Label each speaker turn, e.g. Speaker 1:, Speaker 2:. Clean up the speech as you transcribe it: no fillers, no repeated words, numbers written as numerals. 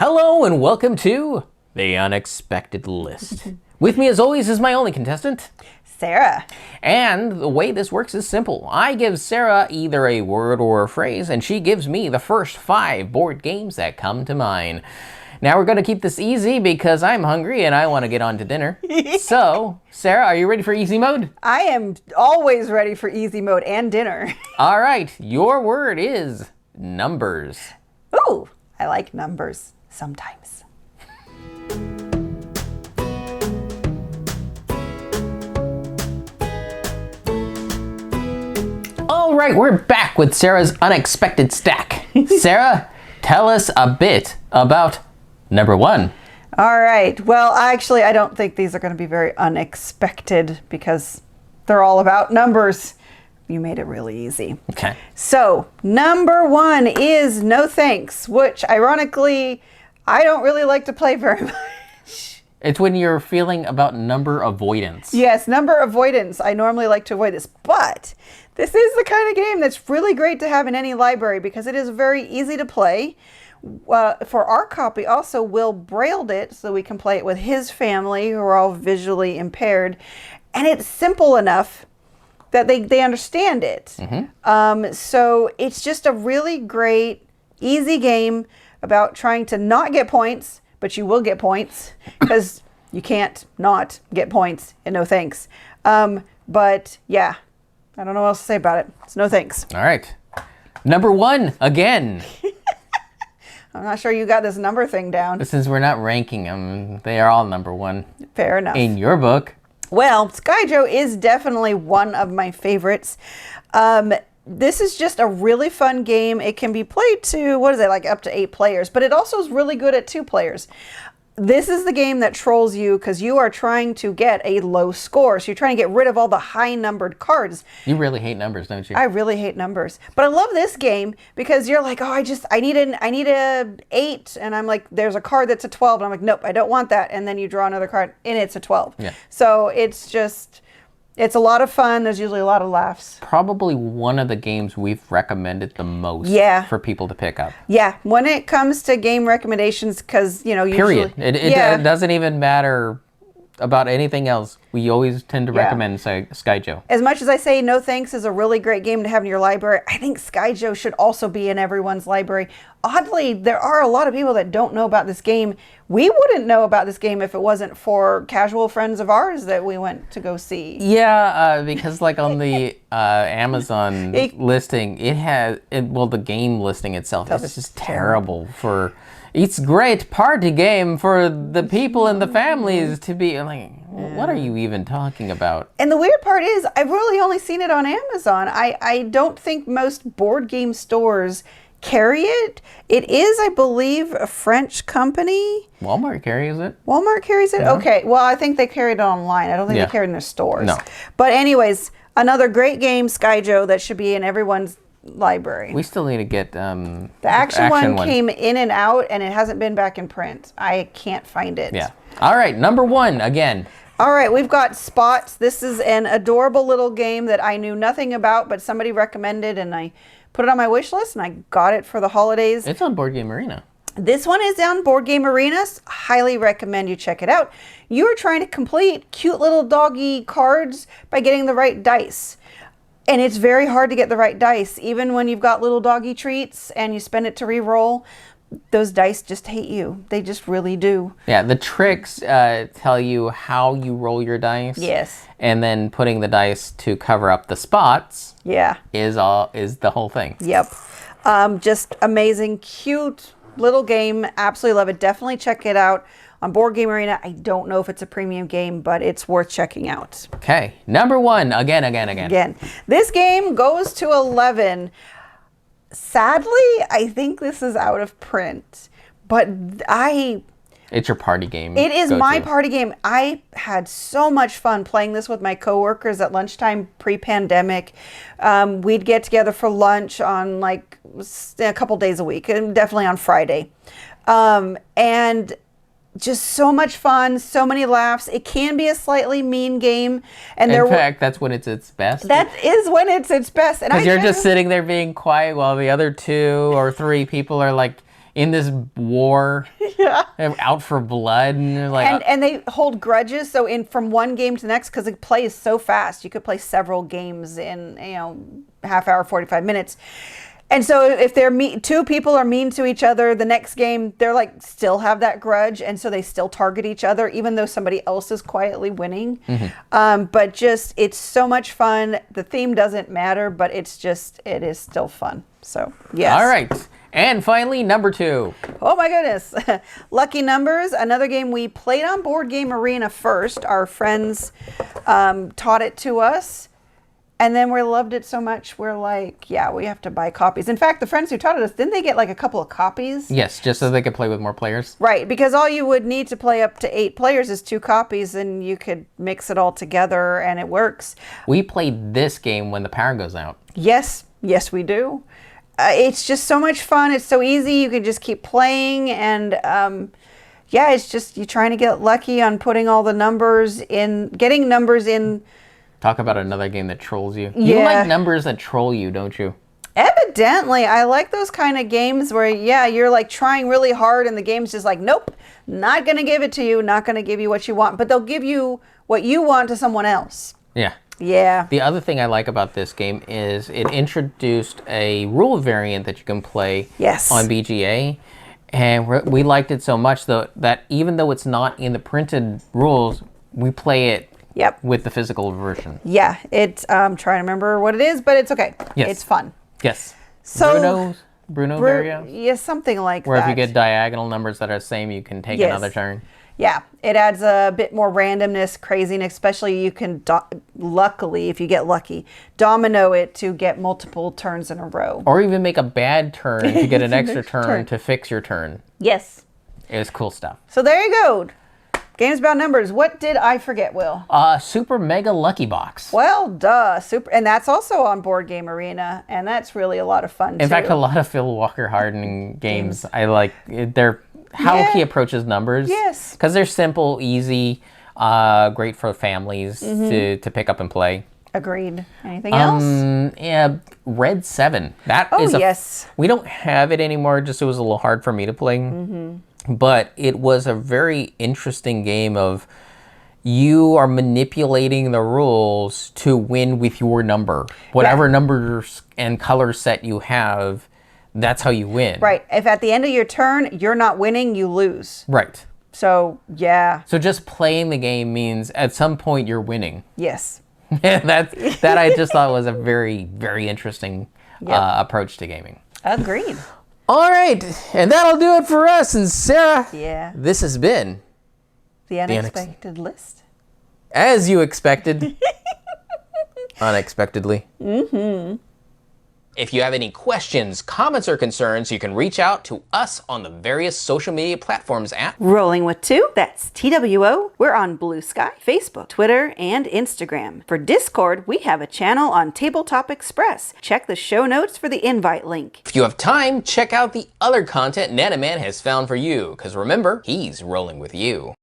Speaker 1: Hello and welcome to The Unexpected List. With me as always is my only contestant,
Speaker 2: Sarah.
Speaker 1: And the way this works is simple. I give Sarah either a word or a phrase, and she gives me the first 5 board games that come to mind. Now we're going to keep this easy because I'm hungry and I want to get on to dinner. So, Sarah, are you ready for easy mode?
Speaker 2: I am always ready for easy mode and dinner.
Speaker 1: All right, your word is numbers.
Speaker 2: Ooh, I like numbers sometimes.
Speaker 1: All right, we're back with Sarah's unexpected stack. Sarah, tell us a bit about number 1.
Speaker 2: All right. Well, actually, I don't think these are going to be very unexpected because they're all about numbers. You made it really easy.
Speaker 1: Okay.
Speaker 2: So, number 1 is No Thanks, which ironically, I don't really like to play very much.
Speaker 1: It's when you're feeling about number avoidance.
Speaker 2: Yes, number avoidance. I normally like to avoid this, but this is the kind of game that's really great to have in any library because it is very easy to play. For our copy, also, Will brailled it so we can play it with his family who are all visually impaired. And it's simple enough that they understand it.
Speaker 1: Mm-hmm.
Speaker 2: So it's just a really great, easy game about trying to not get points, but you will get points because you can't not get points in No Thanks. But yeah, I don't know what else to say about it. It's No Thanks.
Speaker 1: All right. Number 1, again.
Speaker 2: I'm not sure you got this number thing down.
Speaker 1: Since we're not ranking them, they are all number 1.
Speaker 2: Fair enough.
Speaker 1: In your book.
Speaker 2: Well, Skyjo is definitely one of my favorites. This is just a really fun game. It can be played to, like up to 8 players, but it also is really good at 2 players. This is the game that trolls you because you are trying to get a low score. So you're trying to get rid of all the high numbered cards.
Speaker 1: You really hate numbers, don't you?
Speaker 2: I really hate numbers, but I love this game because you're like, oh, I need a 8, and I'm like, there's a card that's a 12, and I'm like, nope, I don't want that, and then you draw another card, and it's a 12.
Speaker 1: Yeah.
Speaker 2: So it's a lot of fun. There's usually a lot of laughs.
Speaker 1: Probably one of the games we've recommended the most for people to pick up.
Speaker 2: Yeah, when it comes to game recommendations, because, usually...
Speaker 1: Period. It doesn't even matter about anything else. We always tend to recommend Skyjo.
Speaker 2: As much as I say No Thanks is a really great game to have in your library, I think Skyjo should also be in everyone's library. Oddly, there are a lot of people that don't know about this game. We wouldn't know about this game if it wasn't for casual friends of ours that we went to go see.
Speaker 1: Yeah, because like on the Amazon listing, the game listing itself is just terrible for... It's great party game for the people and the families to be like, what are you even talking about?
Speaker 2: And the weird part is, I've really only seen it on Amazon. I don't think most board game stores carry it. It is, I believe, a French company.
Speaker 1: Walmart carries it.
Speaker 2: Walmart carries it?
Speaker 1: Yeah.
Speaker 2: Okay. Well, I think they carry it online. I don't think they carry it in their stores.
Speaker 1: No.
Speaker 2: But anyways, another great game, Skyjo, that should be in everyone's library.
Speaker 1: We still need to get the
Speaker 2: action one came in and out, and it hasn't been back in print. I can't find it.
Speaker 1: Yeah. All right, number 1 again.
Speaker 2: All right, we've got Spots. This is an adorable little game that I knew nothing about, but somebody recommended, and I put it on my wish list, and I got it for the holidays.
Speaker 1: It's on Board Game Arena.
Speaker 2: This one is on Board Game Arenas. Highly recommend you check it out. You are trying to complete cute little doggy cards by getting the right dice. And it's very hard to get the right dice. Even when you've got little doggy treats and you spend it to re-roll, those dice just hate you. They just really do.
Speaker 1: Yeah, the tricks tell you how you roll your dice.
Speaker 2: Yes.
Speaker 1: And then putting the dice to cover up the spots.
Speaker 2: Yeah.
Speaker 1: Is the whole thing.
Speaker 2: Yep. Just amazing, cute little game. Absolutely love it. Definitely check it out on Board Game Arena. I don't know if it's a premium game, but it's worth checking out.
Speaker 1: Okay, number 1 again.
Speaker 2: This game goes to 11. Sadly, I think this is out of print, but
Speaker 1: it's your party game.
Speaker 2: It is my party game. I had so much fun playing this with my coworkers at lunchtime pre-pandemic. We'd get together for lunch on like a couple days a week, and definitely on Friday. And just so much fun, so many laughs. It can be a slightly mean game. And
Speaker 1: in fact, that's when it's its best.
Speaker 2: That is when it's its best.
Speaker 1: Because you're just sitting there being quiet while the other 2 or 3 people are like in this war,
Speaker 2: Yeah.
Speaker 1: out for blood, and they're like,
Speaker 2: And they hold grudges, so in from one game to the next, because it plays so fast. You could play several games in, half hour, 45 minutes. And so if two people are mean to each other, the next game they're like still have that grudge, and so they still target each other, even though somebody else is quietly winning. But just it's so much fun. The theme doesn't matter, but it is still fun. So yes.
Speaker 1: all right. And finally, number 2.
Speaker 2: Oh my goodness. Lucky Numbers, another game we played on Board Game Arena first. Our friends taught it to us. And then we loved it so much, we're like, yeah, we have to buy copies. In fact, the friends who taught us, didn't they get like a couple of copies?
Speaker 1: Yes, just so they could play with more players.
Speaker 2: Right, because all you would need to play up to 8 players is 2 copies, and you could mix it all together, and it works.
Speaker 1: We played this game when the power goes out.
Speaker 2: Yes, we do. It's just so much fun. It's so easy. You can just keep playing, and yeah, it's just you're trying to get lucky on putting all the numbers in, getting numbers in.
Speaker 1: Talk about another game that trolls you.
Speaker 2: Yeah.
Speaker 1: You like numbers that troll you, don't you?
Speaker 2: Evidently, I like those kind of games where, yeah, you're like trying really hard and the game's just like, nope, not going to give it to you, not going to give you what you want, but they'll give you what you want to someone else.
Speaker 1: Yeah.
Speaker 2: Yeah.
Speaker 1: The other thing I like about this game is it introduced a rule variant that you can play on BGA. And we liked it so much that even though it's not in the printed rules, we play it with the physical version.
Speaker 2: Yeah, it's I'm trying to remember what it is, but it's okay.
Speaker 1: Yes.
Speaker 2: It's fun.
Speaker 1: Yes.
Speaker 2: So
Speaker 1: Bruno Vario?
Speaker 2: Yeah, something like
Speaker 1: where
Speaker 2: that.
Speaker 1: Where if you get diagonal numbers that are the same, you can take another turn.
Speaker 2: Yeah, it adds a bit more randomness, craziness, especially you can, luckily, if you get lucky, domino it to get multiple turns in a row.
Speaker 1: Or even make a bad turn to get an extra turn to fix your turn.
Speaker 2: Yes.
Speaker 1: It's cool stuff.
Speaker 2: So there you go. Games about numbers. What did I forget, Will?
Speaker 1: Super Mega Lucky Box.
Speaker 2: Well, duh. And that's also on Board Game Arena, and that's really a lot of fun, too.
Speaker 1: In fact, a lot of Phil Walker Harding games, I like. They're how he approaches numbers.
Speaker 2: Yes.
Speaker 1: Because they're simple, easy, great for families to pick up and play.
Speaker 2: Agreed. Anything else?
Speaker 1: Yeah, Red 7. That is
Speaker 2: yes.
Speaker 1: We don't have it anymore, just it was a little hard for me to play. But it was a very interesting game of you are manipulating the rules to win with your number. Whatever numbers and color set you have, that's how you win.
Speaker 2: Right. If at the end of your turn, you're not winning, you lose.
Speaker 1: Right.
Speaker 2: So, yeah.
Speaker 1: So just playing the game means at some point you're winning.
Speaker 2: Yes.
Speaker 1: that I just thought was a very, very interesting approach to gaming.
Speaker 2: Agreed.
Speaker 1: All right, and that'll do it for us. And Sarah, this has been
Speaker 2: The Unexpected List.
Speaker 1: As you expected. Unexpectedly. If you have any questions, comments, or concerns, you can reach out to us on the various social media platforms at
Speaker 2: Rolling with Two, that's TWO. We're on Blue Sky, Facebook, Twitter, and Instagram. For Discord, we have a channel on Tabletop Express. Check the show notes for the invite link.
Speaker 1: If you have time, check out the other content Nanaman has found for you, because remember, he's rolling with you.